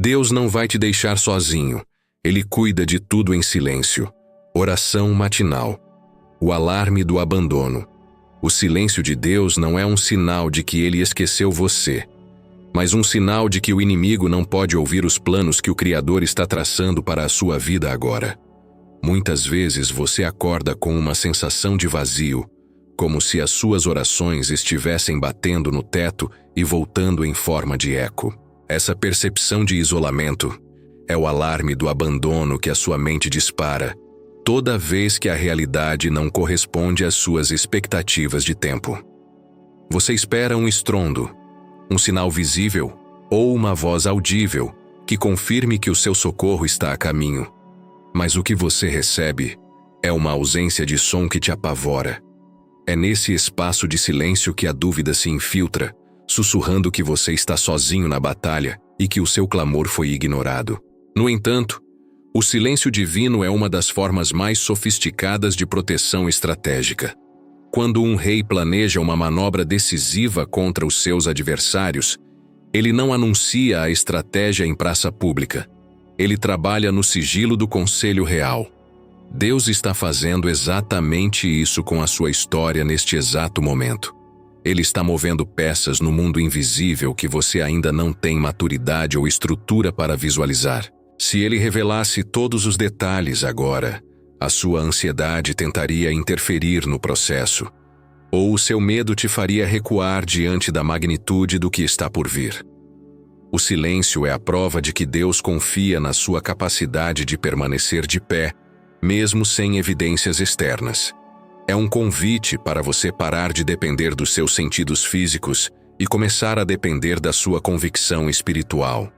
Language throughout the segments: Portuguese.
Deus não vai te deixar sozinho. Ele cuida de tudo em silêncio. Oração matinal. O alarme do abandono. O silêncio de Deus não é um sinal de que Ele esqueceu você, mas um sinal de que o inimigo não pode ouvir os planos que o Criador está traçando para a sua vida agora. Muitas vezes você acorda com uma sensação de vazio, como se as suas orações estivessem batendo no teto e voltando em forma de eco. Essa percepção de isolamento é o alarme do abandono que a sua mente dispara toda vez que a realidade não corresponde às suas expectativas de tempo. Você espera um estrondo, um sinal visível ou uma voz audível que confirme que o seu socorro está a caminho. Mas o que você recebe é uma ausência de som que te apavora. É nesse espaço de silêncio que a dúvida se infiltra, sussurrando que você está sozinho na batalha e que o seu clamor foi ignorado. No entanto, o silêncio divino é uma das formas mais sofisticadas de proteção estratégica. Quando um rei planeja uma manobra decisiva contra os seus adversários, ele não anuncia a estratégia em praça pública. Ele trabalha no sigilo do Conselho Real. Deus está fazendo exatamente isso com a sua história neste exato momento. Ele está movendo peças no mundo invisível que você ainda não tem maturidade ou estrutura para visualizar. Se ele revelasse todos os detalhes agora, a sua ansiedade tentaria interferir no processo, ou o seu medo te faria recuar diante da magnitude do que está por vir. O silêncio é a prova de que Deus confia na sua capacidade de permanecer de pé, mesmo sem evidências externas. É um convite para você parar de depender dos seus sentidos físicos e começar a depender da sua convicção espiritual.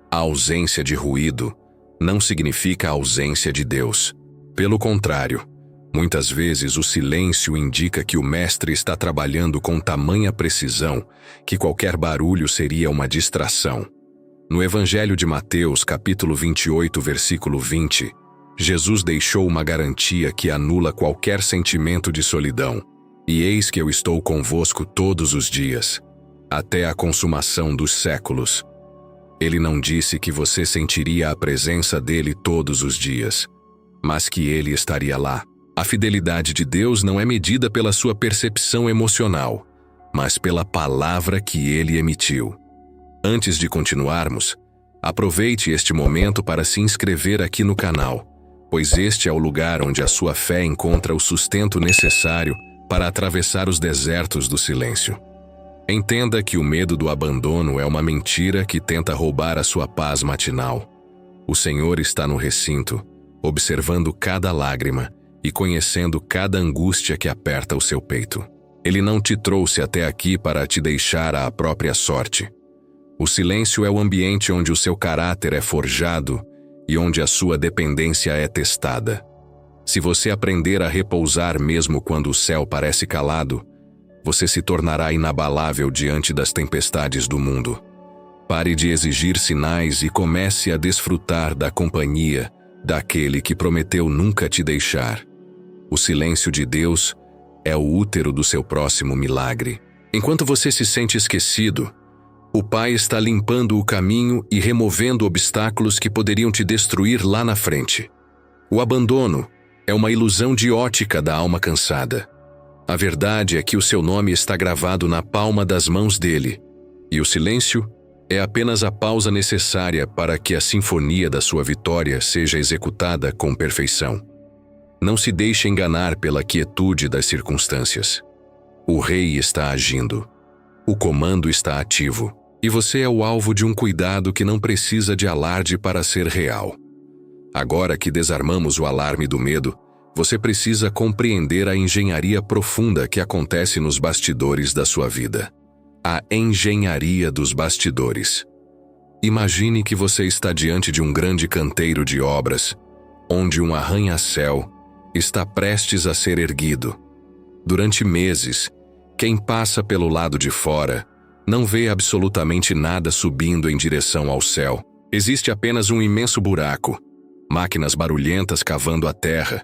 A ausência de ruído não significa a ausência de Deus. Pelo contrário, muitas vezes o silêncio indica que o Mestre está trabalhando com tamanha precisão que qualquer barulho seria uma distração. No Evangelho de Mateus, capítulo 28, versículo 20, Jesus deixou uma garantia que anula qualquer sentimento de solidão. E eis que eu estou convosco todos os dias, até a consumação dos séculos. Ele não disse que você sentiria a presença dele todos os dias, mas que ele estaria lá. A fidelidade de Deus não é medida pela sua percepção emocional, mas pela palavra que ele emitiu. Antes de continuarmos, aproveite este momento para se inscrever aqui no canal, pois este é o lugar onde a sua fé encontra o sustento necessário para atravessar os desertos do silêncio. Entenda que o medo do abandono é uma mentira que tenta roubar a sua paz matinal. O Senhor está no recinto, observando cada lágrima e conhecendo cada angústia que aperta o seu peito. Ele não te trouxe até aqui para te deixar à própria sorte. O silêncio é o ambiente onde o seu caráter é forjado e onde a sua dependência é testada. Se você aprender a repousar mesmo quando o céu parece calado, você se tornará inabalável diante das tempestades do mundo. Pare de exigir sinais e comece a desfrutar da companhia daquele que prometeu nunca te deixar. O silêncio de Deus é o útero do seu próximo milagre. Enquanto você se sente esquecido, o Pai está limpando o caminho e removendo obstáculos que poderiam te destruir lá na frente. O abandono é uma ilusão de ótica da alma cansada. A verdade é que o seu nome está gravado na palma das mãos dele, e o silêncio é apenas a pausa necessária para que a sinfonia da sua vitória seja executada com perfeição. Não se deixe enganar pela quietude das circunstâncias. O rei está agindo. O comando está ativo, e você é o alvo de um cuidado que não precisa de alarde para ser real. Agora que desarmamos o alarme do medo, você precisa compreender a engenharia profunda que acontece nos bastidores da sua vida. A engenharia dos bastidores. Imagine que você está diante de um grande canteiro de obras, onde um arranha-céu está prestes a ser erguido. Durante meses, quem passa pelo lado de fora não vê absolutamente nada subindo em direção ao céu. Existe apenas um imenso buraco, máquinas barulhentas cavando a terra,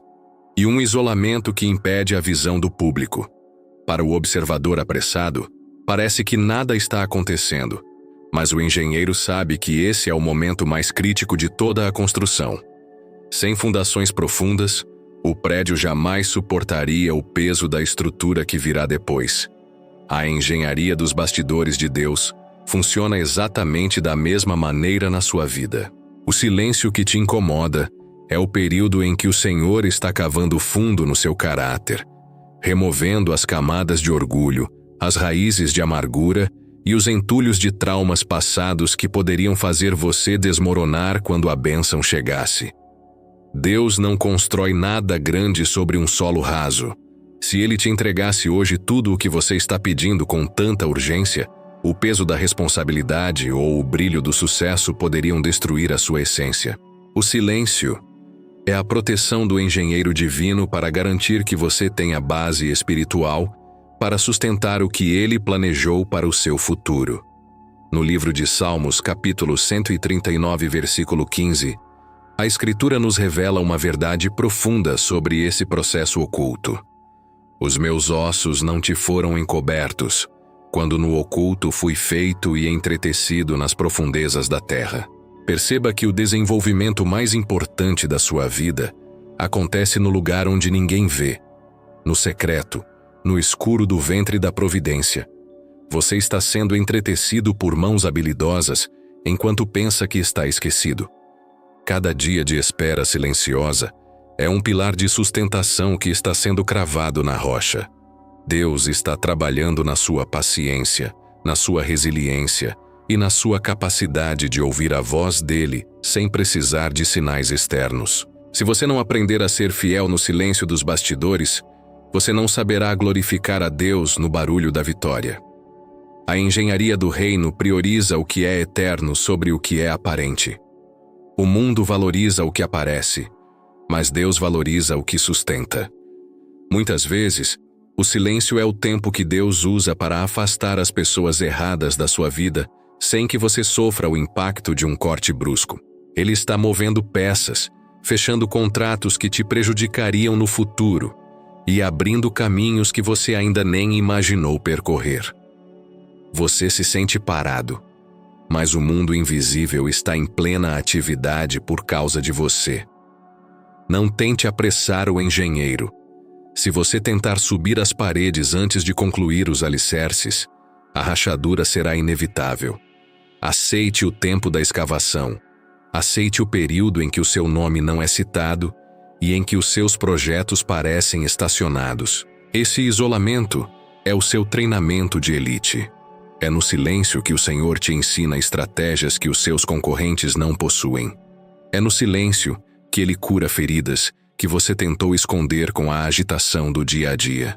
e um isolamento que impede a visão do público. Para o observador apressado, parece que nada está acontecendo, Mas o engenheiro sabe que esse é o momento mais crítico de toda a construção. Sem fundações profundas, o prédio jamais suportaria o peso da estrutura que virá depois. A engenharia dos bastidores de Deus funciona exatamente da mesma maneira na sua vida. O silêncio que te incomoda é o período em que o Senhor está cavando fundo no seu caráter, removendo as camadas de orgulho, as raízes de amargura e os entulhos de traumas passados que poderiam fazer você desmoronar quando a bênção chegasse. Deus não constrói nada grande sobre um solo raso. Se Ele te entregasse hoje tudo o que você está pedindo com tanta urgência, o peso da responsabilidade ou o brilho do sucesso poderiam destruir a sua essência. O silêncio é a proteção do engenheiro divino para garantir que você tenha base espiritual para sustentar o que Ele planejou para o seu futuro. No livro de Salmos, capítulo 139, versículo 15, a Escritura nos revela uma verdade profunda sobre esse processo oculto. Os meus ossos não te foram encobertos, quando no oculto fui feito e entretecido nas profundezas da terra. Perceba que o desenvolvimento mais importante da sua vida acontece no lugar onde ninguém vê, no secreto, no escuro do ventre da providência. Você está sendo entretecido por mãos habilidosas enquanto pensa que está esquecido. Cada dia de espera silenciosa é um pilar de sustentação que está sendo cravado na rocha. Deus está trabalhando na sua paciência, na sua resiliência e na sua capacidade de ouvir a voz dele sem precisar de sinais externos. Se você não aprender a ser fiel no silêncio dos bastidores, você não saberá glorificar a Deus no barulho da vitória. A engenharia do reino prioriza o que é eterno sobre o que é aparente. O mundo valoriza o que aparece, mas Deus valoriza o que sustenta. Muitas vezes, o silêncio é o tempo que Deus usa para afastar as pessoas erradas da sua vida, sem que você sofra o impacto de um corte brusco. Ele está movendo peças, fechando contratos que te prejudicariam no futuro e abrindo caminhos que você ainda nem imaginou percorrer. Você se sente parado, mas o mundo invisível está em plena atividade por causa de você. Não tente apressar o engenheiro. Se você tentar subir as paredes antes de concluir os alicerces, a rachadura será inevitável. Aceite o tempo da escavação. Aceite o período em que o seu nome não é citado e em que os seus projetos parecem estacionados. Esse isolamento é o seu treinamento de elite. É no silêncio que o Senhor te ensina estratégias que os seus concorrentes não possuem. É no silêncio que Ele cura feridas que você tentou esconder com a agitação do dia a dia.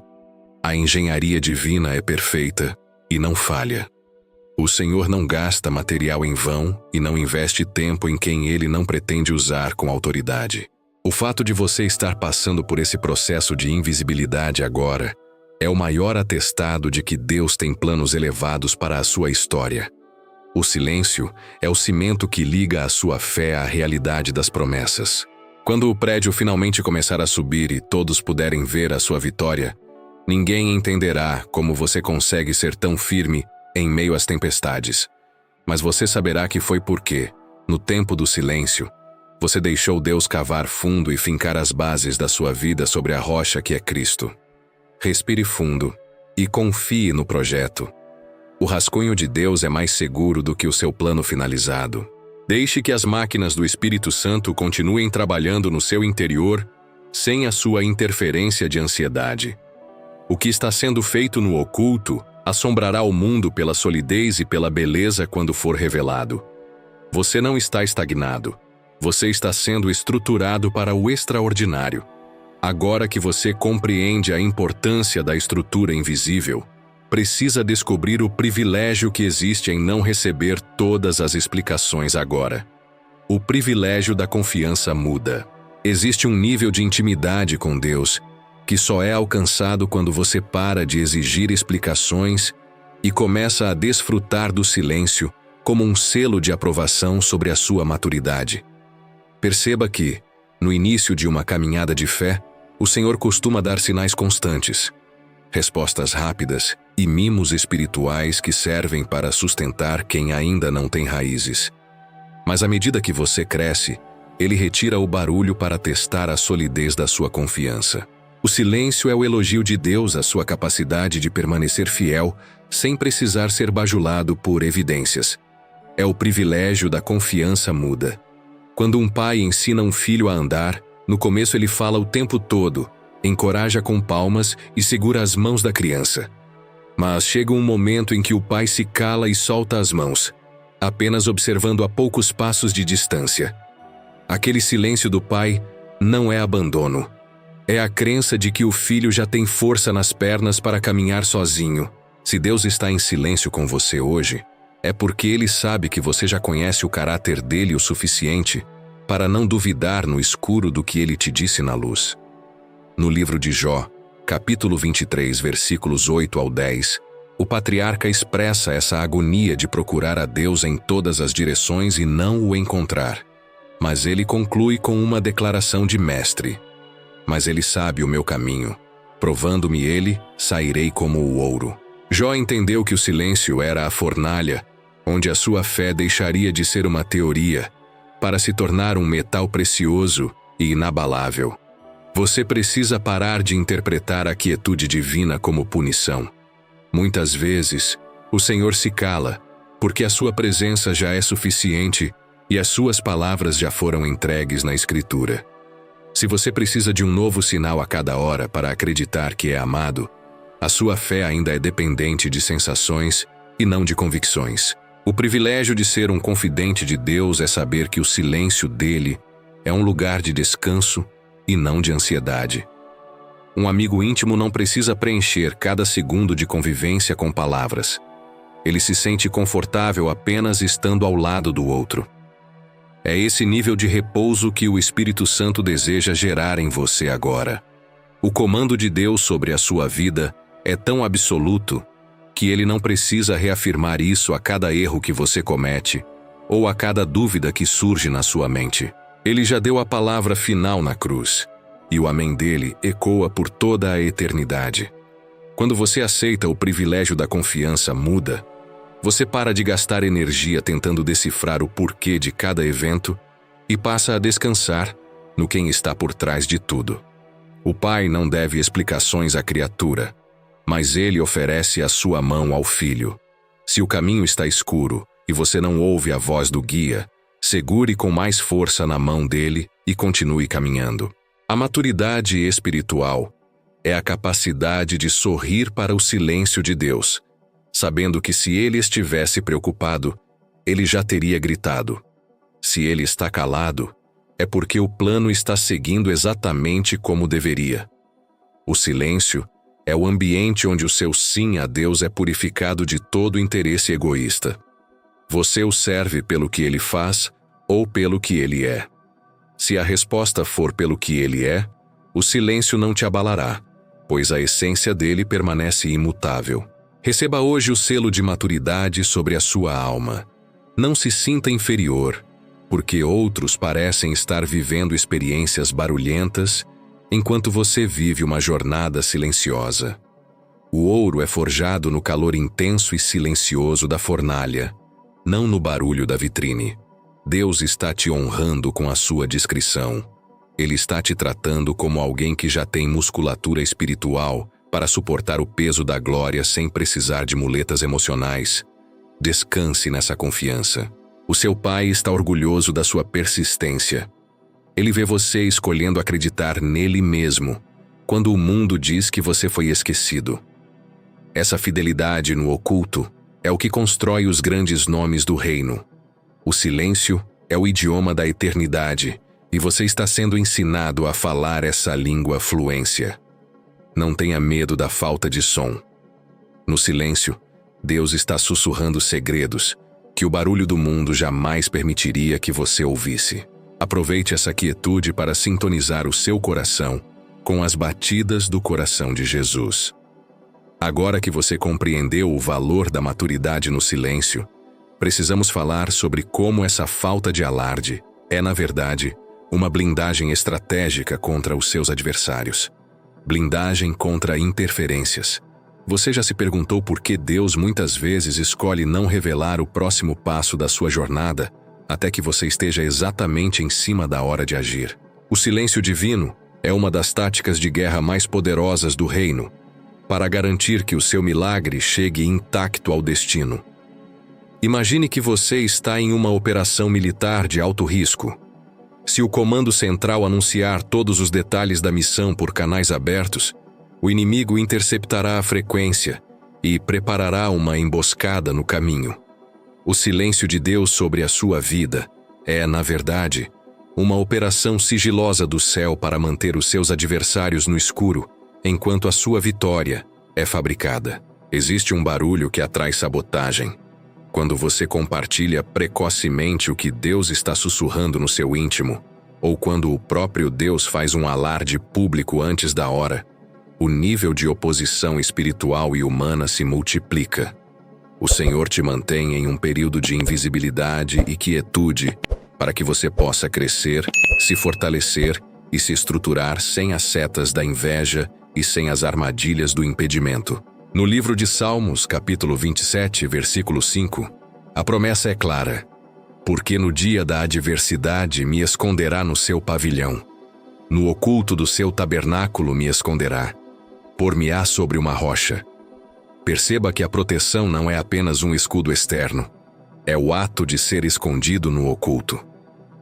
A engenharia divina é perfeita e não falha. O Senhor não gasta material em vão e não investe tempo em quem Ele não pretende usar com autoridade. O fato de você estar passando por esse processo de invisibilidade agora é o maior atestado de que Deus tem planos elevados para a sua história. O silêncio é o cimento que liga a sua fé à realidade das promessas. Quando o prédio finalmente começar a subir e todos puderem ver a sua vitória, ninguém entenderá como você consegue ser tão firme em meio às tempestades. Mas você saberá que foi porque, no tempo do silêncio, você deixou Deus cavar fundo e fincar as bases da sua vida sobre a rocha que é Cristo. Respire fundo e confie no projeto. O rascunho de Deus é mais seguro do que o seu plano finalizado. Deixe que as máquinas do Espírito Santo continuem trabalhando no seu interior sem a sua interferência de ansiedade. O que está sendo feito no oculto assombrará o mundo pela solidez e pela beleza quando for revelado. Você não está estagnado. Você está sendo estruturado para o extraordinário. Agora que você compreende a importância da estrutura invisível, precisa descobrir o privilégio que existe em não receber todas as explicações agora. O privilégio da confiança muda. Existe um nível de intimidade com Deus que só é alcançado quando você para de exigir explicações e começa a desfrutar do silêncio como um selo de aprovação sobre a sua maturidade. Perceba que, no início de uma caminhada de fé, o Senhor costuma dar sinais constantes, respostas rápidas e mimos espirituais que servem para sustentar quem ainda não tem raízes. Mas à medida que você cresce, ele retira o barulho para testar a solidez da sua confiança. O silêncio é o elogio de Deus à sua capacidade de permanecer fiel sem precisar ser bajulado por evidências. É o privilégio da confiança muda. Quando um pai ensina um filho a andar, no começo ele fala o tempo todo, encoraja com palmas e segura as mãos da criança. Mas chega um momento em que o pai se cala e solta as mãos, apenas observando a poucos passos de distância. Aquele silêncio do pai não é abandono. É a crença de que o filho já tem força nas pernas para caminhar sozinho. Se Deus está em silêncio com você hoje, é porque Ele sabe que você já conhece o caráter dele o suficiente para não duvidar no escuro do que Ele te disse na luz. No livro de Jó, capítulo 23, versículos 8 ao 10, o patriarca expressa essa agonia de procurar a Deus em todas as direções e não o encontrar. Mas ele conclui com uma declaração de mestre. Mas ele sabe o meu caminho. Provando-me ele, sairei como o ouro. Jó entendeu que o silêncio era a fornalha, onde a sua fé deixaria de ser uma teoria, para se tornar um metal precioso e inabalável. Você precisa parar de interpretar a quietude divina como punição. Muitas vezes, o Senhor se cala, porque a sua presença já é suficiente e as suas palavras já foram entregues na Escritura. Se você precisa de um novo sinal a cada hora para acreditar que é amado, a sua fé ainda é dependente de sensações e não de convicções. O privilégio de ser um confidente de Deus é saber que o silêncio dele é um lugar de descanso e não de ansiedade. Um amigo íntimo não precisa preencher cada segundo de convivência com palavras. Ele se sente confortável apenas estando ao lado do outro. É esse nível de repouso que o Espírito Santo deseja gerar em você agora. O comando de Deus sobre a sua vida é tão absoluto que ele não precisa reafirmar isso a cada erro que você comete ou a cada dúvida que surge na sua mente. Ele já deu a palavra final na cruz, e o amém dele ecoa por toda a eternidade. Quando você aceita o privilégio da confiança muda, você para de gastar energia tentando decifrar o porquê de cada evento e passa a descansar no quem está por trás de tudo. O pai não deve explicações à criatura, mas ele oferece a sua mão ao filho. Se o caminho está escuro e você não ouve a voz do guia, segure com mais força na mão dele e continue caminhando. A maturidade espiritual é a capacidade de sorrir para o silêncio de Deus, sabendo que se ele estivesse preocupado, ele já teria gritado. Se ele está calado, é porque o plano está seguindo exatamente como deveria. O silêncio é o ambiente onde o seu sim a Deus é purificado de todo interesse egoísta. Você o serve pelo que ele faz ou pelo que ele é. Se a resposta for pelo que ele é, o silêncio não te abalará, pois a essência dele permanece imutável. Receba hoje o selo de maturidade sobre a sua alma. Não se sinta inferior, porque outros parecem estar vivendo experiências barulhentas, enquanto você vive uma jornada silenciosa. O ouro é forjado no calor intenso e silencioso da fornalha, não no barulho da vitrine. Deus está te honrando com a sua discrição. Ele está te tratando como alguém que já tem musculatura espiritual para suportar o peso da glória sem precisar de muletas emocionais. Descanse nessa confiança. O seu pai está orgulhoso da sua persistência. Ele vê você escolhendo acreditar nele mesmo, quando o mundo diz que você foi esquecido. Essa fidelidade no oculto é o que constrói os grandes nomes do reino. O silêncio é o idioma da eternidade, e você está sendo ensinado a falar essa língua fluência. Não tenha medo da falta de som. No silêncio, Deus está sussurrando segredos que o barulho do mundo jamais permitiria que você ouvisse. Aproveite essa quietude para sintonizar o seu coração com as batidas do coração de Jesus. Agora que você compreendeu o valor da maturidade no silêncio, precisamos falar sobre como essa falta de alarde é, na verdade, uma blindagem estratégica contra os seus adversários. Blindagem contra interferências. Você já se perguntou por que Deus muitas vezes escolhe não revelar o próximo passo da sua jornada até que você esteja exatamente em cima da hora de agir? O silêncio divino é uma das táticas de guerra mais poderosas do reino, para garantir que o seu milagre chegue intacto ao destino. Imagine que você está em uma operação militar de alto risco. Se o comando central anunciar todos os detalhes da missão por canais abertos, o inimigo interceptará a frequência e preparará uma emboscada no caminho. O silêncio de Deus sobre a sua vida é, na verdade, uma operação sigilosa do céu para manter os seus adversários no escuro, enquanto a sua vitória é fabricada. Existe um barulho que atrai sabotagem. Quando você compartilha precocemente o que Deus está sussurrando no seu íntimo, ou quando o próprio Deus faz um alarde público antes da hora, o nível de oposição espiritual e humana se multiplica. O Senhor te mantém em um período de invisibilidade e quietude para que você possa crescer, se fortalecer e se estruturar sem as setas da inveja e sem as armadilhas do impedimento. No livro de Salmos, capítulo 27, versículo 5, a promessa é clara: porque no dia da adversidade me esconderá no seu pavilhão. No oculto do seu tabernáculo me esconderá. Por-me-á sobre uma rocha. Perceba que a proteção não é apenas um escudo externo. É o ato de ser escondido no oculto.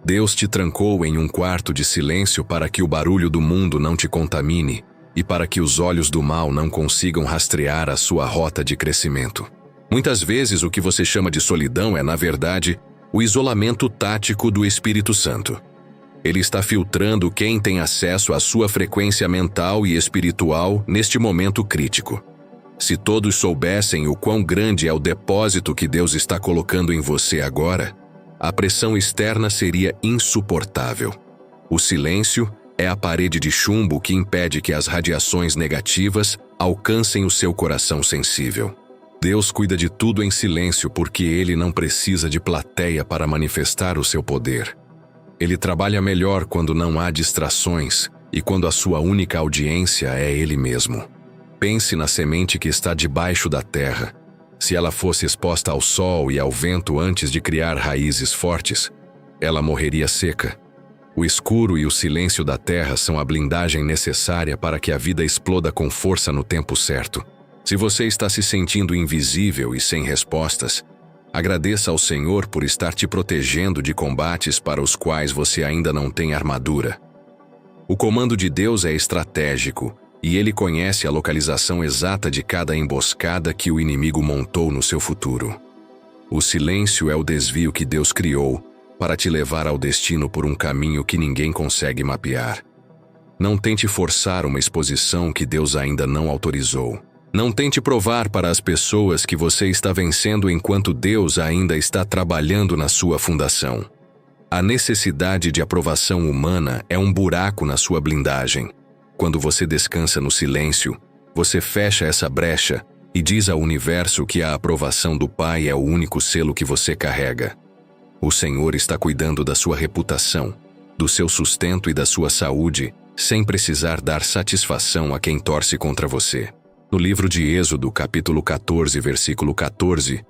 Deus te trancou em um quarto de silêncio para que o barulho do mundo não te contamine e para que os olhos do mal não consigam rastrear a sua rota de crescimento. Muitas vezes o que você chama de solidão é, na verdade, o isolamento tático do Espírito Santo. Ele está filtrando quem tem acesso à sua frequência mental e espiritual neste momento crítico. Se todos soubessem o quão grande é o depósito que Deus está colocando em você agora, a pressão externa seria insuportável. O silêncio é a parede de chumbo que impede que as radiações negativas alcancem o seu coração sensível. Deus cuida de tudo em silêncio porque Ele não precisa de plateia para manifestar o seu poder. Ele trabalha melhor quando não há distrações e quando a sua única audiência é Ele mesmo. Pense na semente que está debaixo da terra. Se ela fosse exposta ao sol e ao vento antes de criar raízes fortes, ela morreria seca. O escuro e o silêncio da terra são a blindagem necessária para que a vida exploda com força no tempo certo. Se você está se sentindo invisível e sem respostas, agradeça ao Senhor por estar te protegendo de combates para os quais você ainda não tem armadura. O comando de Deus é estratégico e Ele conhece a localização exata de cada emboscada que o inimigo montou no seu futuro. O silêncio é o desvio que Deus criou para te levar ao destino por um caminho que ninguém consegue mapear. Não tente forçar uma exposição que Deus ainda não autorizou. Não tente provar para as pessoas que você está vencendo enquanto Deus ainda está trabalhando na sua fundação. A necessidade de aprovação humana é um buraco na sua blindagem. Quando você descansa no silêncio, você fecha essa brecha e diz ao universo que a aprovação do Pai é o único selo que você carrega. O Senhor está cuidando da sua reputação, do seu sustento e da sua saúde, sem precisar dar satisfação a quem torce contra você. No livro de Êxodo, capítulo 14, versículo 14,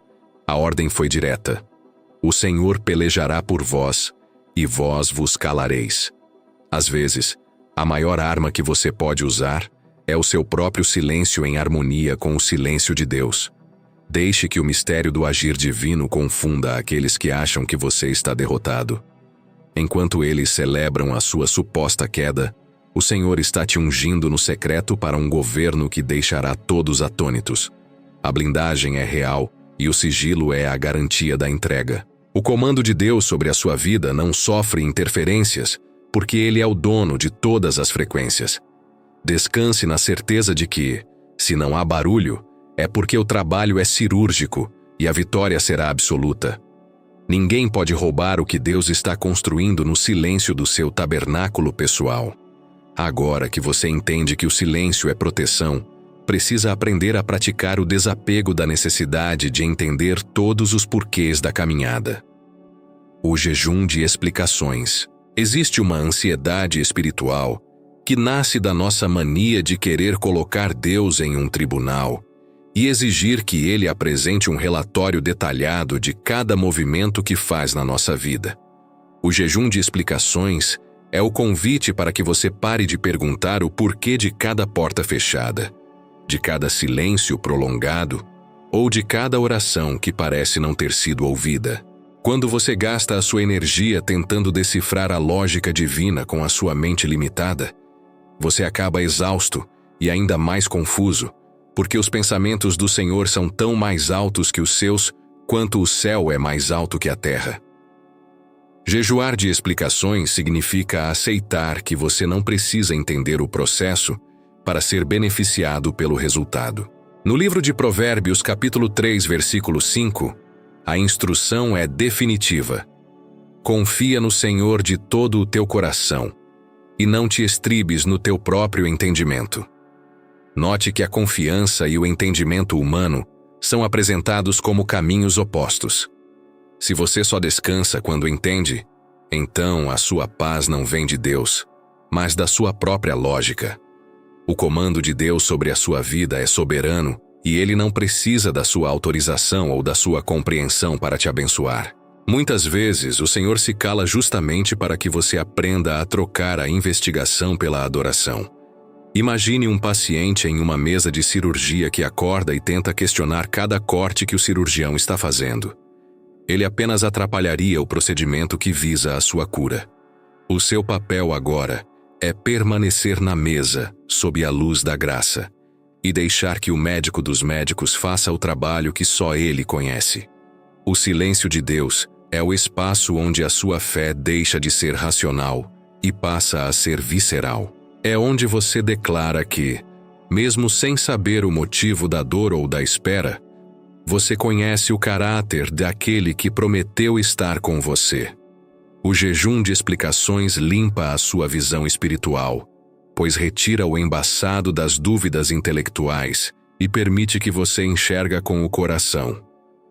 a ordem foi direta: o Senhor pelejará por vós, e vós vos calareis. Às vezes, a maior arma que você pode usar é o seu próprio silêncio em harmonia com o silêncio de Deus. Deixe que o mistério do agir divino confunda aqueles que acham que você está derrotado. Enquanto eles celebram a sua suposta queda, o Senhor está te ungindo no secreto para um governo que deixará todos atônitos. A blindagem é real e o sigilo é a garantia da entrega. O comando de Deus sobre a sua vida não sofre interferências, porque Ele é o dono de todas as frequências. Descanse na certeza de que, se não há barulho, é porque o trabalho é cirúrgico e a vitória será absoluta. Ninguém pode roubar o que Deus está construindo no silêncio do seu tabernáculo pessoal. Agora que você entende que o silêncio é proteção, precisa aprender a praticar o desapego da necessidade de entender todos os porquês da caminhada. O jejum de explicações. Existe uma ansiedade espiritual que nasce da nossa mania de querer colocar Deus em um tribunal e exigir que ele apresente um relatório detalhado de cada movimento que faz na nossa vida. O jejum de explicações é o convite para que você pare de perguntar o porquê de cada porta fechada, de cada silêncio prolongado ou de cada oração que parece não ter sido ouvida. Quando você gasta a sua energia tentando decifrar a lógica divina com a sua mente limitada, você acaba exausto e ainda mais confuso, porque os pensamentos do Senhor são tão mais altos que os seus, quanto o céu é mais alto que a terra. Jejuar de explicações significa aceitar que você não precisa entender o processo para ser beneficiado pelo resultado. No livro de Provérbios, capítulo 3, versículo 5, a instrução é definitiva. Confia no Senhor de todo o teu coração e não te estribes no teu próprio entendimento. Note que a confiança e o entendimento humano são apresentados como caminhos opostos. Se você só descansa quando entende, então a sua paz não vem de Deus, mas da sua própria lógica. O comando de Deus sobre a sua vida é soberano e ele não precisa da sua autorização ou da sua compreensão para te abençoar. Muitas vezes, o Senhor se cala justamente para que você aprenda a trocar a investigação pela adoração. Imagine um paciente em uma mesa de cirurgia que acorda e tenta questionar cada corte que o cirurgião está fazendo. Ele apenas atrapalharia o procedimento que visa a sua cura. O seu papel agora é permanecer na mesa, sob a luz da graça, e deixar que o médico dos médicos faça o trabalho que só ele conhece. O silêncio de Deus é o espaço onde a sua fé deixa de ser racional e passa a ser visceral. É onde você declara que, mesmo sem saber o motivo da dor ou da espera, você conhece o caráter daquele que prometeu estar com você. O jejum de explicações limpa a sua visão espiritual, pois retira o embaçado das dúvidas intelectuais e permite que você enxerga com o coração.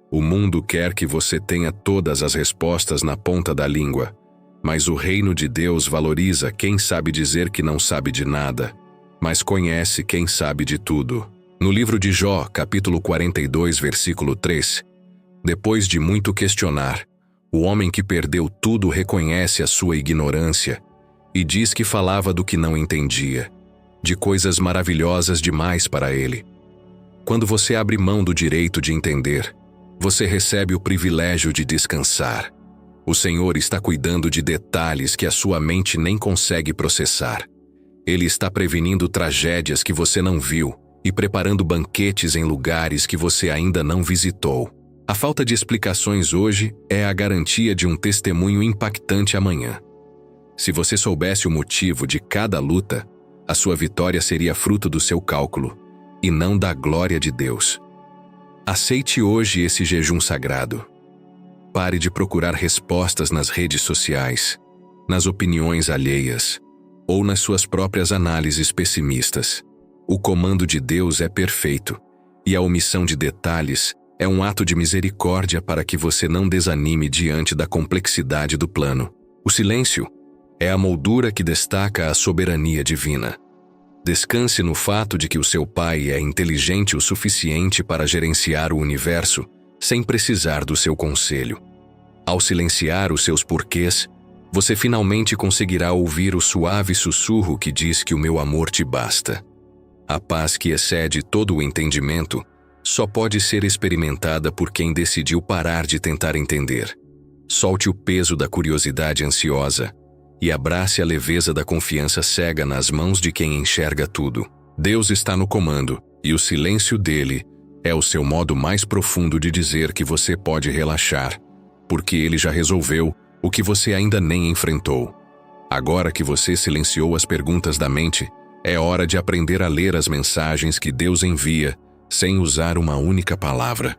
O mundo quer que você tenha todas as respostas na ponta da língua, mas o reino de Deus valoriza quem sabe dizer que não sabe de nada, mas conhece quem sabe de tudo. No livro de Jó, capítulo 42, versículo 3, depois de muito questionar, o homem que perdeu tudo reconhece a sua ignorância e diz que falava do que não entendia, de coisas maravilhosas demais para ele. Quando você abre mão do direito de entender, você recebe o privilégio de descansar. O Senhor está cuidando de detalhes que a sua mente nem consegue processar. Ele está prevenindo tragédias que você não viu e preparando banquetes em lugares que você ainda não visitou. A falta de explicações hoje é a garantia de um testemunho impactante amanhã. Se você soubesse o motivo de cada luta, a sua vitória seria fruto do seu cálculo e não da glória de Deus. Aceite hoje esse jejum sagrado. Pare de procurar respostas nas redes sociais, nas opiniões alheias ou nas suas próprias análises pessimistas. O comando de Deus é perfeito e a omissão de detalhes é um ato de misericórdia para que você não desanime diante da complexidade do plano. O silêncio é a moldura que destaca a soberania divina. Descanse no fato de que o seu Pai é inteligente o suficiente para gerenciar o universo sem precisar do seu conselho. Ao silenciar os seus porquês, você finalmente conseguirá ouvir o suave sussurro que diz que o meu amor te basta. A paz que excede todo o entendimento só pode ser experimentada por quem decidiu parar de tentar entender. Solte o peso da curiosidade ansiosa e abrace a leveza da confiança cega nas mãos de quem enxerga tudo. Deus está no comando e o silêncio dele é o seu modo mais profundo de dizer que você pode relaxar, porque ele já resolveu o que você ainda nem enfrentou. Agora que você silenciou as perguntas da mente, é hora de aprender a ler as mensagens que Deus envia sem usar uma única palavra.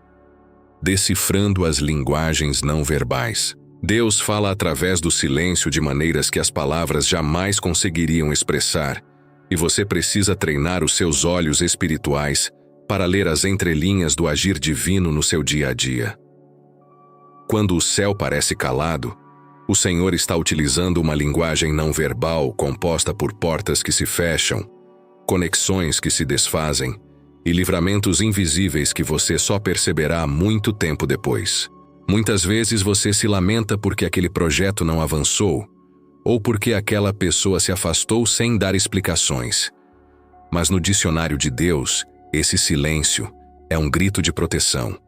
Decifrando as linguagens não verbais. Deus fala através do silêncio de maneiras que as palavras jamais conseguiriam expressar, e você precisa treinar os seus olhos espirituais para ler as entrelinhas do agir divino no seu dia a dia. Quando o céu parece calado, o Senhor está utilizando uma linguagem não verbal composta por portas que se fecham, conexões que se desfazem e livramentos invisíveis que você só perceberá muito tempo depois. Muitas vezes você se lamenta porque aquele projeto não avançou, ou porque aquela pessoa se afastou sem dar explicações. Mas no dicionário de Deus, esse silêncio é um grito de proteção.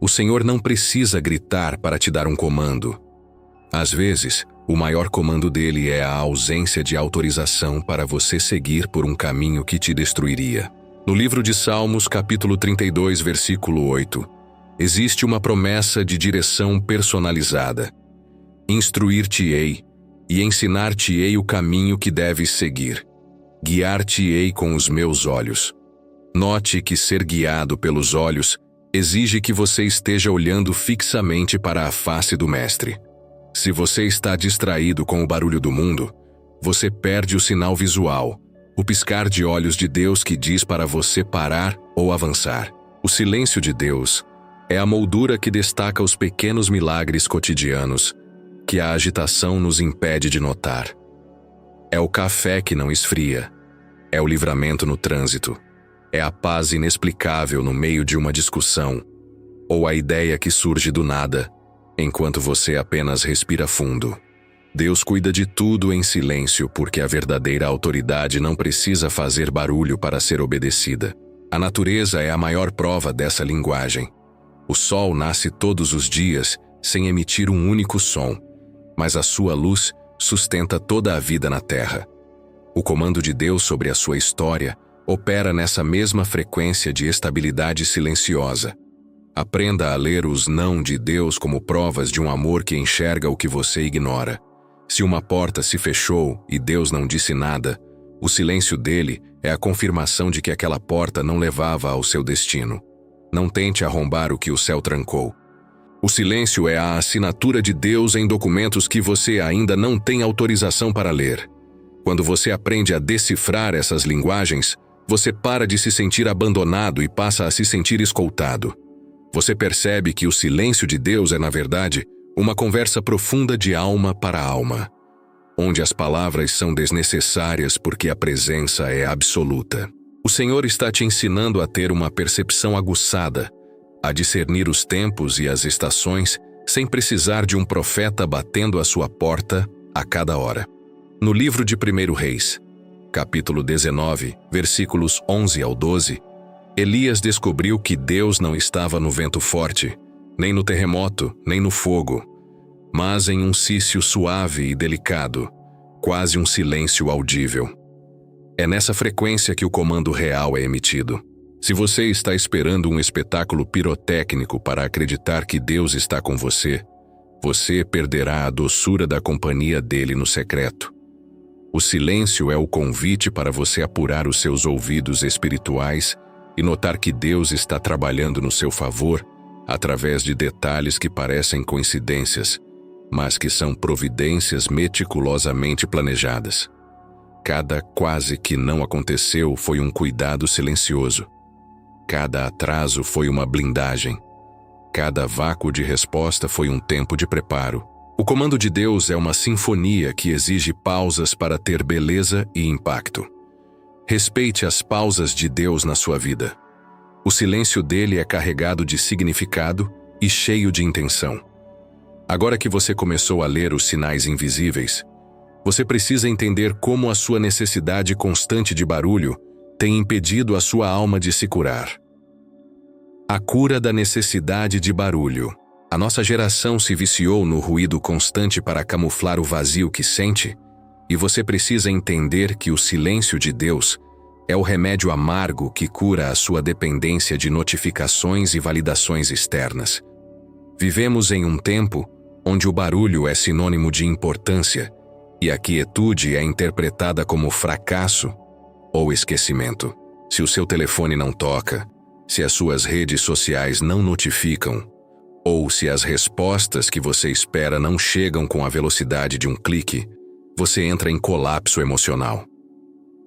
O Senhor não precisa gritar para te dar um comando. Às vezes, o maior comando dele é a ausência de autorização para você seguir por um caminho que te destruiria. No livro de Salmos, capítulo 32, versículo 8, existe uma promessa de direção personalizada. Instruir-te-ei e ensinar-te-ei o caminho que deves seguir. Guiar-te-ei com os meus olhos. Note que ser guiado pelos olhos exige que você esteja olhando fixamente para a face do Mestre. Se você está distraído com o barulho do mundo, você perde o sinal visual, o piscar de olhos de Deus que diz para você parar ou avançar. O silêncio de Deus é a moldura que destaca os pequenos milagres cotidianos que a agitação nos impede de notar. É o café que não esfria, é o livramento no trânsito, é a paz inexplicável no meio de uma discussão, ou a ideia que surge do nada, enquanto você apenas respira fundo. Deus cuida de tudo em silêncio porque a verdadeira autoridade não precisa fazer barulho para ser obedecida. A natureza é a maior prova dessa linguagem. O sol nasce todos os dias sem emitir um único som, mas a sua luz sustenta toda a vida na terra. O comando de Deus sobre a sua história opera nessa mesma frequência de estabilidade silenciosa. Aprenda a ler os não de Deus como provas de um amor que enxerga o que você ignora. Se uma porta se fechou e Deus não disse nada, o silêncio dele é a confirmação de que aquela porta não levava ao seu destino. Não tente arrombar o que o céu trancou. O silêncio é a assinatura de Deus em documentos que você ainda não tem autorização para ler. Quando você aprende a decifrar essas linguagens, você para de se sentir abandonado e passa a se sentir escoltado. Você percebe que o silêncio de Deus é, na verdade, uma conversa profunda de alma para alma, onde as palavras são desnecessárias porque a presença é absoluta. O Senhor está te ensinando a ter uma percepção aguçada, a discernir os tempos e as estações sem precisar de um profeta batendo à sua porta a cada hora. No livro de 1 Reis, capítulo 19, versículos 11 ao 12, Elias descobriu que Deus não estava no vento forte, nem no terremoto, nem no fogo, mas em um cício suave e delicado, quase um silêncio audível. É nessa frequência que o comando real é emitido. Se você está esperando um espetáculo pirotécnico para acreditar que Deus está com você, você perderá a doçura da companhia dele no secreto. O silêncio é o convite para você apurar os seus ouvidos espirituais e notar que Deus está trabalhando no seu favor através de detalhes que parecem coincidências, mas que são providências meticulosamente planejadas. Cada quase que não aconteceu foi um cuidado silencioso. Cada atraso foi uma blindagem. Cada vácuo de resposta foi um tempo de preparo. O comando de Deus é uma sinfonia que exige pausas para ter beleza e impacto. Respeite as pausas de Deus na sua vida. O silêncio dele é carregado de significado e cheio de intenção. Agora que você começou a ler os sinais invisíveis, você precisa entender como a sua necessidade constante de barulho tem impedido a sua alma de se curar. A cura da necessidade de barulho. A nossa geração se viciou no ruído constante para camuflar o vazio que sente, e você precisa entender que o silêncio de Deus é o remédio amargo que cura a sua dependência de notificações e validações externas. Vivemos em um tempo onde o barulho é sinônimo de importância e a quietude é interpretada como fracasso ou esquecimento. Se o seu telefone não toca, se as suas redes sociais não notificam, ou se as respostas que você espera não chegam com a velocidade de um clique, você entra em colapso emocional.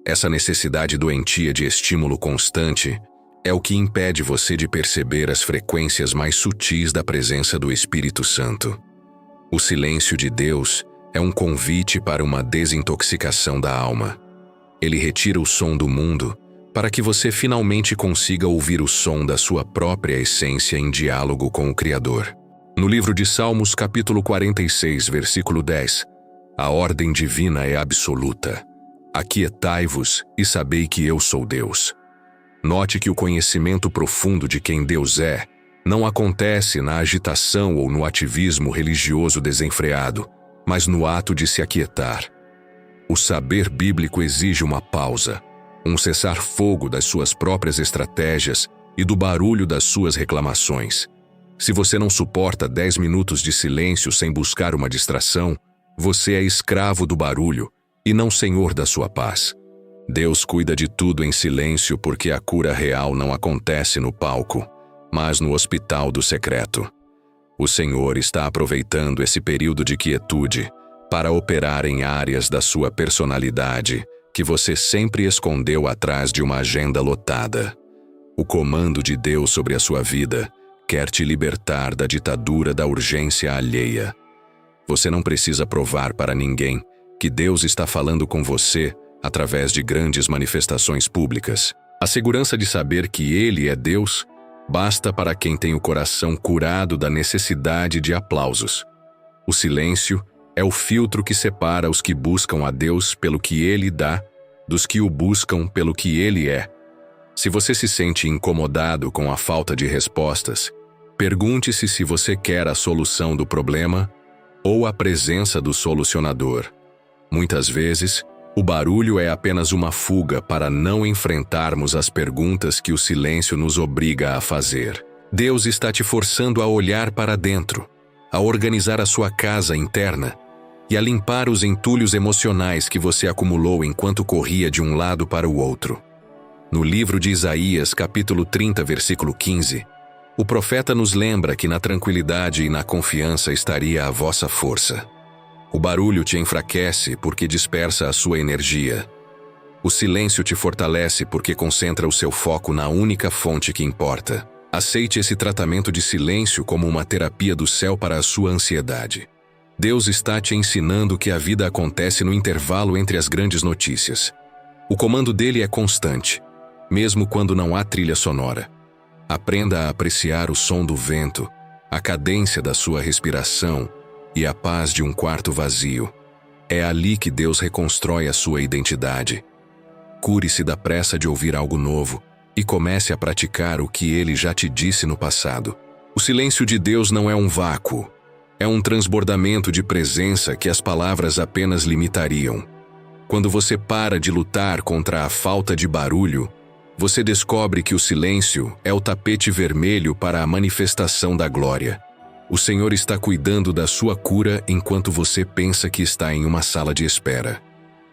Essa necessidade doentia de estímulo constante é o que impede você de perceber as frequências mais sutis da presença do Espírito Santo. O silêncio de Deus é um convite para uma desintoxicação da alma. Ele retira o som do mundo para que você finalmente consiga ouvir o som da sua própria essência em diálogo com o Criador. No livro de Salmos, capítulo 46, versículo 10, a ordem divina é absoluta. Aquietai-vos e sabei que eu sou Deus. Note que o conhecimento profundo de quem Deus é não acontece na agitação ou no ativismo religioso desenfreado, mas no ato de se aquietar. O saber bíblico exige uma pausa, um cessar-fogo das suas próprias estratégias e do barulho das suas reclamações. Se você não suporta 10 minutos de silêncio sem buscar uma distração, você é escravo do barulho e não senhor da sua paz. Deus cuida de tudo em silêncio porque a cura real não acontece no palco, mas no hospital do secreto. O Senhor está aproveitando esse período de quietude para operar em áreas da sua personalidade que você sempre escondeu atrás de uma agenda lotada. O comando de Deus sobre a sua vida quer te libertar da ditadura da urgência alheia. Você não precisa provar para ninguém que Deus está falando com você através de grandes manifestações públicas. A segurança de saber que Ele é Deus basta para quem tem o coração curado da necessidade de aplausos. O silêncio é o filtro que separa os que buscam a Deus pelo que Ele dá dos que o buscam pelo que Ele é. Se você se sente incomodado com a falta de respostas, pergunte-se se você quer a solução do problema ou a presença do solucionador. Muitas vezes, o barulho é apenas uma fuga para não enfrentarmos as perguntas que o silêncio nos obriga a fazer. Deus está te forçando a olhar para dentro, a organizar a sua casa interna e a limpar os entulhos emocionais que você acumulou enquanto corria de um lado para o outro. No livro de Isaías, capítulo 30, versículo 15, o profeta nos lembra que na tranquilidade e na confiança estaria a vossa força. O barulho te enfraquece porque dispersa a sua energia. O silêncio te fortalece porque concentra o seu foco na única fonte que importa. Aceite esse tratamento de silêncio como uma terapia do céu para a sua ansiedade. Deus está te ensinando que a vida acontece no intervalo entre as grandes notícias. O comando dele é constante, mesmo quando não há trilha sonora. Aprenda a apreciar o som do vento, a cadência da sua respiração e a paz de um quarto vazio. É ali que Deus reconstrói a sua identidade. Cure-se da pressa de ouvir algo novo e comece a praticar o que ele já te disse no passado. O silêncio de Deus não é um vácuo. É um transbordamento de presença que as palavras apenas limitariam. Quando você para de lutar contra a falta de barulho, você descobre que o silêncio é o tapete vermelho para a manifestação da glória. O Senhor está cuidando da sua cura enquanto você pensa que está em uma sala de espera.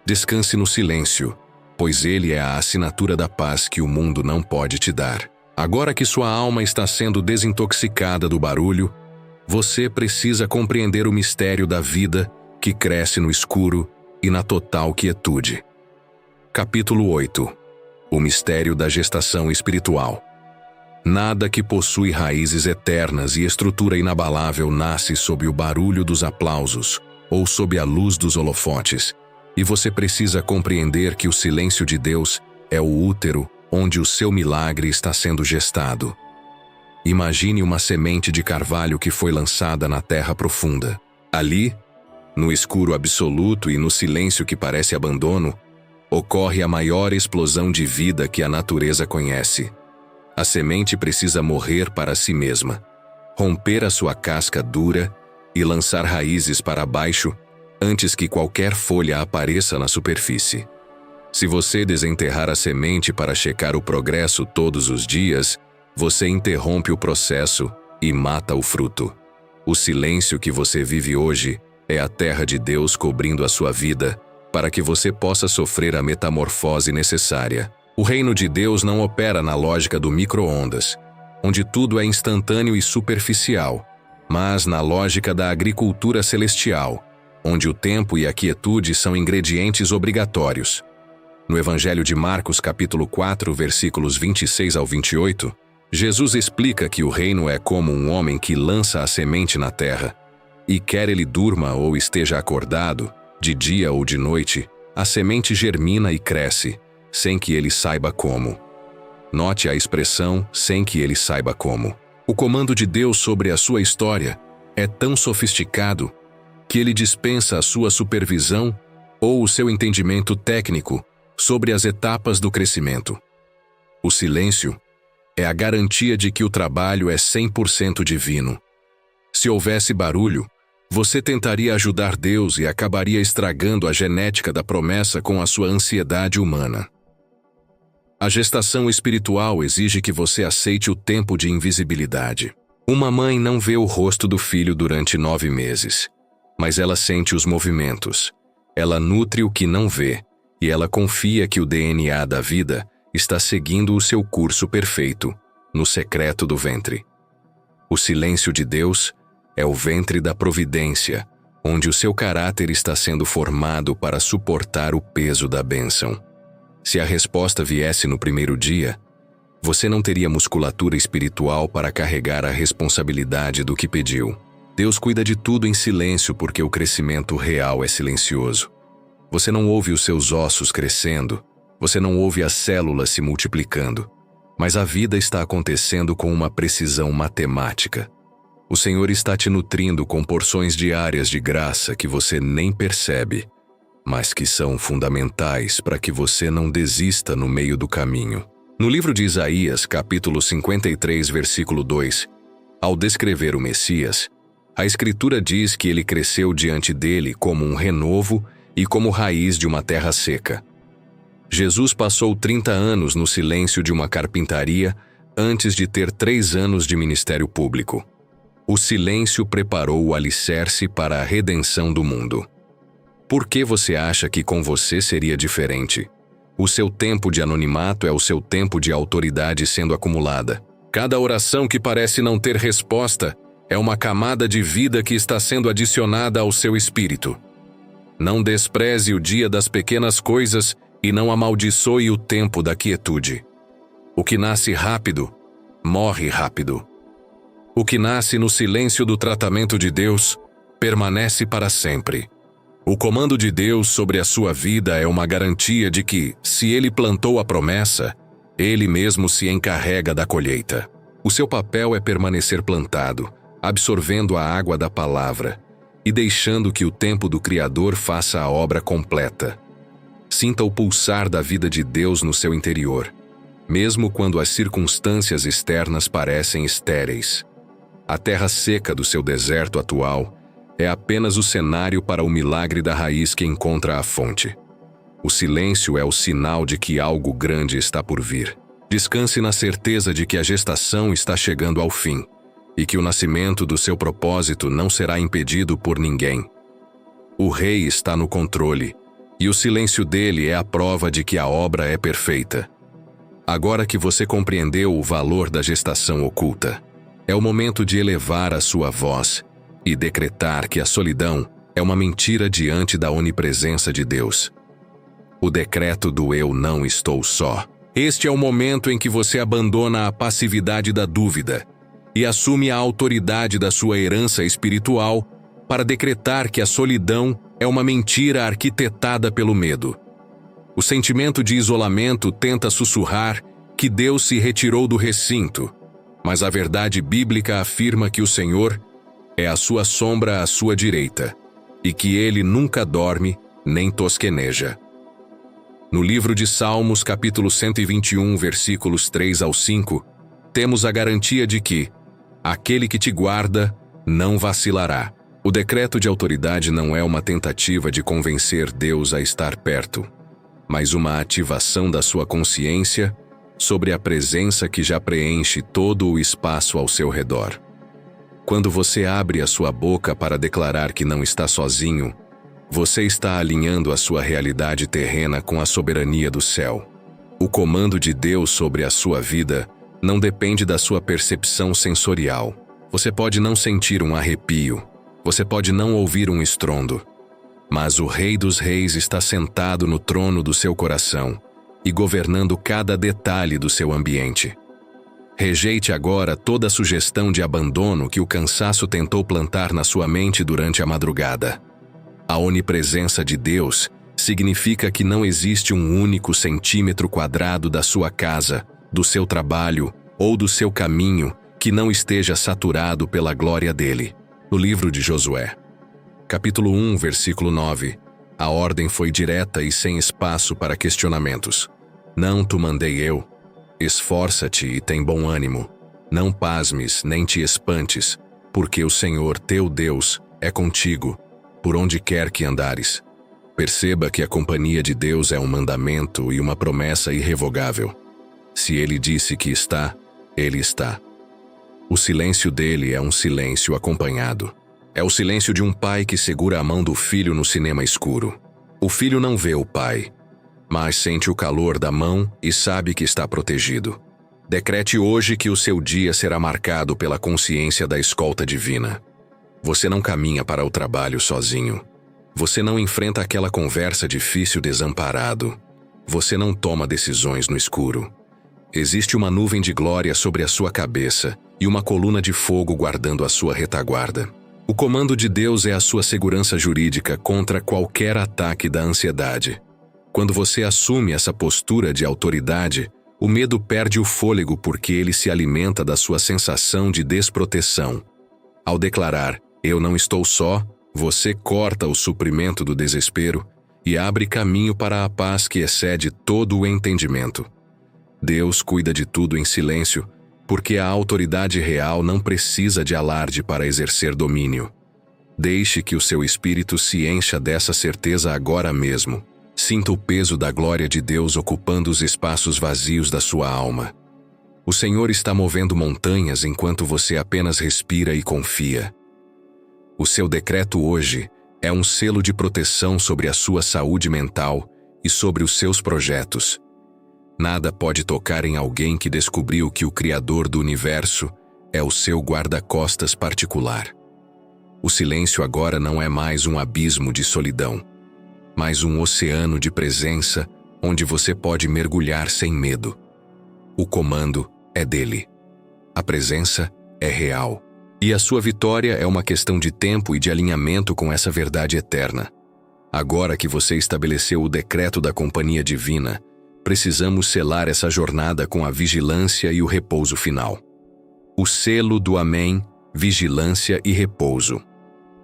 Descanse no silêncio, pois ele é a assinatura da paz que o mundo não pode te dar. Agora que sua alma está sendo desintoxicada do barulho, você precisa compreender o mistério da vida que cresce no escuro e na total quietude. Capítulo 8. O mistério da gestação espiritual. Nada que possui raízes eternas e estrutura inabalável nasce sob o barulho dos aplausos ou sob a luz dos holofotes, e você precisa compreender que o silêncio de Deus é o útero onde o seu milagre está sendo gestado. Imagine uma semente de carvalho que foi lançada na terra profunda. Ali, no escuro absoluto e no silêncio que parece abandono, ocorre a maior explosão de vida que a natureza conhece. A semente precisa morrer para si mesma, romper a sua casca dura e lançar raízes para baixo antes que qualquer folha apareça na superfície. Se você desenterrar a semente para checar o progresso todos os dias, você interrompe o processo e mata o fruto. O silêncio que você vive hoje é a terra de Deus cobrindo a sua vida para que você possa sofrer a metamorfose necessária. O reino de Deus não opera na lógica do micro-ondas, onde tudo é instantâneo e superficial, mas na lógica da agricultura celestial, onde o tempo e a quietude são ingredientes obrigatórios. No Evangelho de Marcos, capítulo 4, versículos 26 ao 28, Jesus explica que o reino é como um homem que lança a semente na terra, e quer ele durma ou esteja acordado, de dia ou de noite, a semente germina e cresce, sem que ele saiba como. Note a expressão sem que ele saiba como. O comando de Deus sobre a sua história é tão sofisticado que ele dispensa a sua supervisão ou o seu entendimento técnico sobre as etapas do crescimento. O silêncio é a garantia de que o trabalho é 100% divino. Se houvesse barulho, você tentaria ajudar Deus e acabaria estragando a genética da promessa com a sua ansiedade humana. A gestação espiritual exige que você aceite o tempo de invisibilidade. Uma mãe não vê o rosto do filho durante 9 meses, mas ela sente os movimentos. Ela nutre o que não vê, e ela confia que o DNA da vida está seguindo o seu curso perfeito, no secreto do ventre. O silêncio de Deus é o ventre da providência, onde o seu caráter está sendo formado para suportar o peso da bênção. Se a resposta viesse no primeiro dia, você não teria musculatura espiritual para carregar a responsabilidade do que pediu. Deus cuida de tudo em silêncio porque o crescimento real é silencioso. Você não ouve os seus ossos crescendo, você não ouve as células se multiplicando, mas a vida está acontecendo com uma precisão matemática. O Senhor está te nutrindo com porções diárias de graça que você nem percebe, mas que são fundamentais para que você não desista no meio do caminho. No livro de Isaías, capítulo 53, versículo 2, ao descrever o Messias, a Escritura diz que ele cresceu diante dele como um renovo e como raiz de uma terra seca. Jesus passou 30 anos no silêncio de uma carpintaria antes de ter 3 anos de ministério público. O silêncio preparou o alicerce para a redenção do mundo. Por que você acha que com você seria diferente? O seu tempo de anonimato é o seu tempo de autoridade sendo acumulada. Cada oração que parece não ter resposta é uma camada de vida que está sendo adicionada ao seu espírito. Não despreze o dia das pequenas coisas e não amaldiçoe o tempo da quietude. O que nasce rápido, morre rápido. O que nasce no silêncio do tratamento de Deus, permanece para sempre. O comando de Deus sobre a sua vida é uma garantia de que, se Ele plantou a promessa, Ele mesmo se encarrega da colheita. O seu papel é permanecer plantado, absorvendo a água da palavra e deixando que o tempo do Criador faça a obra completa. Sinta o pulsar da vida de Deus no seu interior, mesmo quando as circunstâncias externas parecem estéreis. A terra seca do seu deserto atual é apenas o cenário para o milagre da raiz que encontra a fonte. O silêncio é o sinal de que algo grande está por vir. Descanse na certeza de que a gestação está chegando ao fim e que o nascimento do seu propósito não será impedido por ninguém. O Rei está no controle e o silêncio dele é a prova de que a obra é perfeita. Agora que você compreendeu o valor da gestação oculta, é o momento de elevar a sua voz e decretar que a solidão é uma mentira diante da onipresença de Deus. O decreto do eu não estou só. Este é o momento em que você abandona a passividade da dúvida e assume a autoridade da sua herança espiritual para decretar que a solidão é uma mentira arquitetada pelo medo. O sentimento de isolamento tenta sussurrar que Deus se retirou do recinto, mas a verdade bíblica afirma que o Senhor é a sua sombra à sua direita e que Ele nunca dorme nem tosqueneja. No livro de Salmos, capítulo 121, versículos 3 ao 5, temos a garantia de que aquele que te guarda não vacilará. O decreto de autoridade não é uma tentativa de convencer Deus a estar perto, mas uma ativação da sua consciência sobre a presença que já preenche todo o espaço ao seu redor. Quando você abre a sua boca para declarar que não está sozinho, você está alinhando a sua realidade terrena com a soberania do céu. O comando de Deus sobre a sua vida não depende da sua percepção sensorial. Você pode não sentir um arrepio, você pode não ouvir um estrondo, mas o Rei dos Reis está sentado no trono do seu coração e governando cada detalhe do seu ambiente. Rejeite agora toda sugestão de abandono que o cansaço tentou plantar na sua mente durante a madrugada. A onipresença de Deus significa que não existe um único centímetro quadrado da sua casa, do seu trabalho ou do seu caminho que não esteja saturado pela glória dele. No livro de Josué, capítulo 1, versículo 9, a ordem foi direta e sem espaço para questionamentos. Não te mandei eu? Esforça-te e tem bom ânimo. Não pasmes nem te espantes, porque o Senhor teu Deus é contigo, por onde quer que andares. Perceba que a companhia de Deus é um mandamento e uma promessa irrevogável. Se ele disse que está, ele está. O silêncio dele é um silêncio acompanhado. É o silêncio de um pai que segura a mão do filho no cinema escuro. O filho não vê o pai, mas sente o calor da mão e sabe que está protegido. Decrete hoje que o seu dia será marcado pela consciência da escolta divina. Você não caminha para o trabalho sozinho. Você não enfrenta aquela conversa difícil desamparado. Você não toma decisões no escuro. Existe uma nuvem de glória sobre a sua cabeça e uma coluna de fogo guardando a sua retaguarda. O comando de Deus é a sua segurança jurídica contra qualquer ataque da ansiedade. Quando você assume essa postura de autoridade, o medo perde o fôlego porque ele se alimenta da sua sensação de desproteção. Ao declarar, "Eu não estou só", você corta o suprimento do desespero e abre caminho para a paz que excede todo o entendimento. Deus cuida de tudo em silêncio, porque a autoridade real não precisa de alarde para exercer domínio. Deixe que o seu espírito se encha dessa certeza agora mesmo. Sinta o peso da glória de Deus ocupando os espaços vazios da sua alma. O Senhor está movendo montanhas enquanto você apenas respira e confia. O seu decreto hoje é um selo de proteção sobre a sua saúde mental e sobre os seus projetos. Nada pode tocar em alguém que descobriu que o Criador do Universo é o seu guarda-costas particular. O silêncio agora não é mais um abismo de solidão, mas um oceano de presença onde você pode mergulhar sem medo. O comando é dele. A presença é real. E a sua vitória é uma questão de tempo e de alinhamento com essa verdade eterna. Agora que você estabeleceu o decreto da companhia divina, precisamos selar essa jornada com a vigilância e o repouso final. O selo do Amém, vigilância e repouso.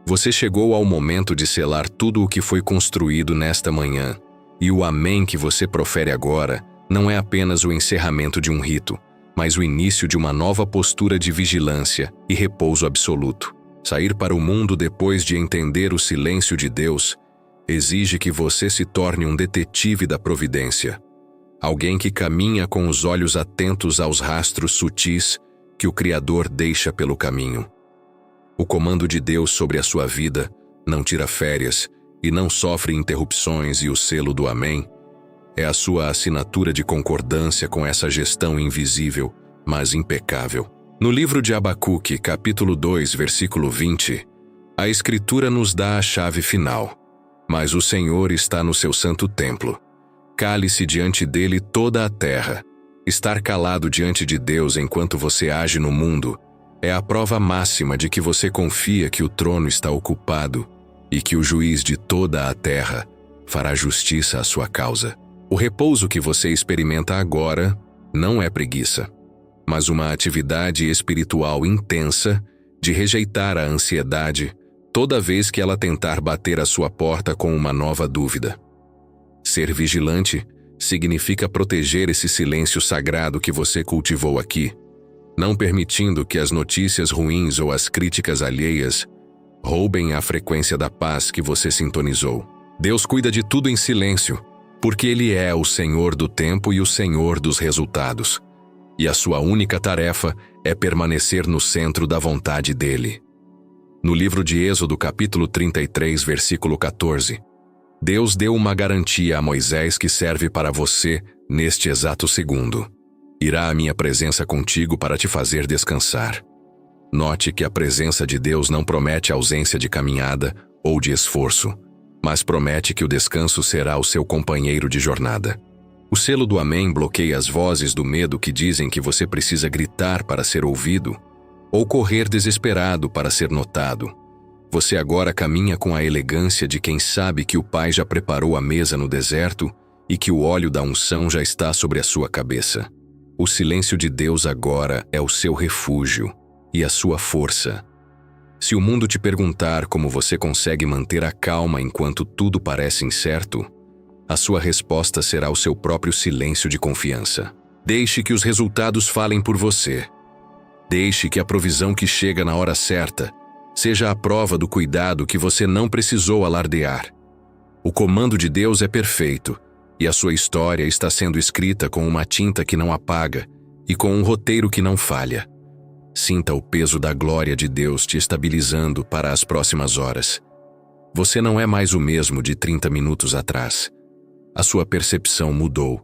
Você chegou ao momento de selar tudo o que foi construído nesta manhã, e o Amém que você profere agora não é apenas o encerramento de um rito, mas o início de uma nova postura de vigilância e repouso absoluto. Sair para o mundo depois de entender o silêncio de Deus exige que você se torne um detetive da providência. Alguém que caminha com os olhos atentos aos rastros sutis que o Criador deixa pelo caminho. O comando de Deus sobre a sua vida não tira férias e não sofre interrupções, e o selo do Amém é a sua assinatura de concordância com essa gestão invisível, mas impecável. No livro de Abacuque, capítulo 2, versículo 20, a Escritura nos dá a chave final. Mas o Senhor está no seu santo templo. Cale-se diante dele toda a terra. Estar calado diante de Deus enquanto você age no mundo é a prova máxima de que você confia que o trono está ocupado e que o juiz de toda a terra fará justiça à sua causa. O repouso que você experimenta agora não é preguiça, mas uma atividade espiritual intensa de rejeitar a ansiedade toda vez que ela tentar bater à sua porta com uma nova dúvida. Ser vigilante significa proteger esse silêncio sagrado que você cultivou aqui, não permitindo que as notícias ruins ou as críticas alheias roubem a frequência da paz que você sintonizou. Deus cuida de tudo em silêncio, porque Ele é o Senhor do tempo e o Senhor dos resultados. E a sua única tarefa é permanecer no centro da vontade dEle. No livro de Êxodo, capítulo 33, versículo 14, Deus deu uma garantia a Moisés que serve para você neste exato segundo. Irá a minha presença contigo para te fazer descansar. Note que a presença de Deus não promete ausência de caminhada ou de esforço, mas promete que o descanso será o seu companheiro de jornada. O selo do Amém bloqueia as vozes do medo que dizem que você precisa gritar para ser ouvido ou correr desesperado para ser notado. Você agora caminha com a elegância de quem sabe que o Pai já preparou a mesa no deserto e que o óleo da unção já está sobre a sua cabeça. O silêncio de Deus agora é o seu refúgio e a sua força. Se o mundo te perguntar como você consegue manter a calma enquanto tudo parece incerto, a sua resposta será o seu próprio silêncio de confiança. Deixe que os resultados falem por você. Deixe que a provisão que chega na hora certa seja a prova do cuidado que você não precisou alardear. O comando de Deus é perfeito, e a sua história está sendo escrita com uma tinta que não apaga e com um roteiro que não falha. Sinta o peso da glória de Deus te estabilizando para as próximas horas. Você não é mais o mesmo de 30 minutos atrás. A sua percepção mudou,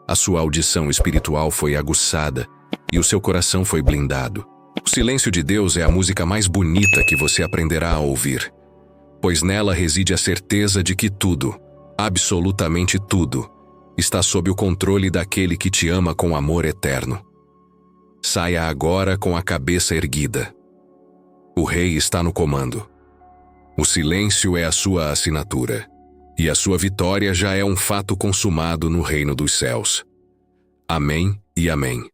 a sua audição espiritual foi aguçada e o seu coração foi blindado. O silêncio de Deus é a música mais bonita que você aprenderá a ouvir, pois nela reside a certeza de que tudo, absolutamente tudo, está sob o controle daquele que te ama com amor eterno. Saia agora com a cabeça erguida. O Rei está no comando. O silêncio é a sua assinatura, e a sua vitória já é um fato consumado no reino dos céus. Amém e amém.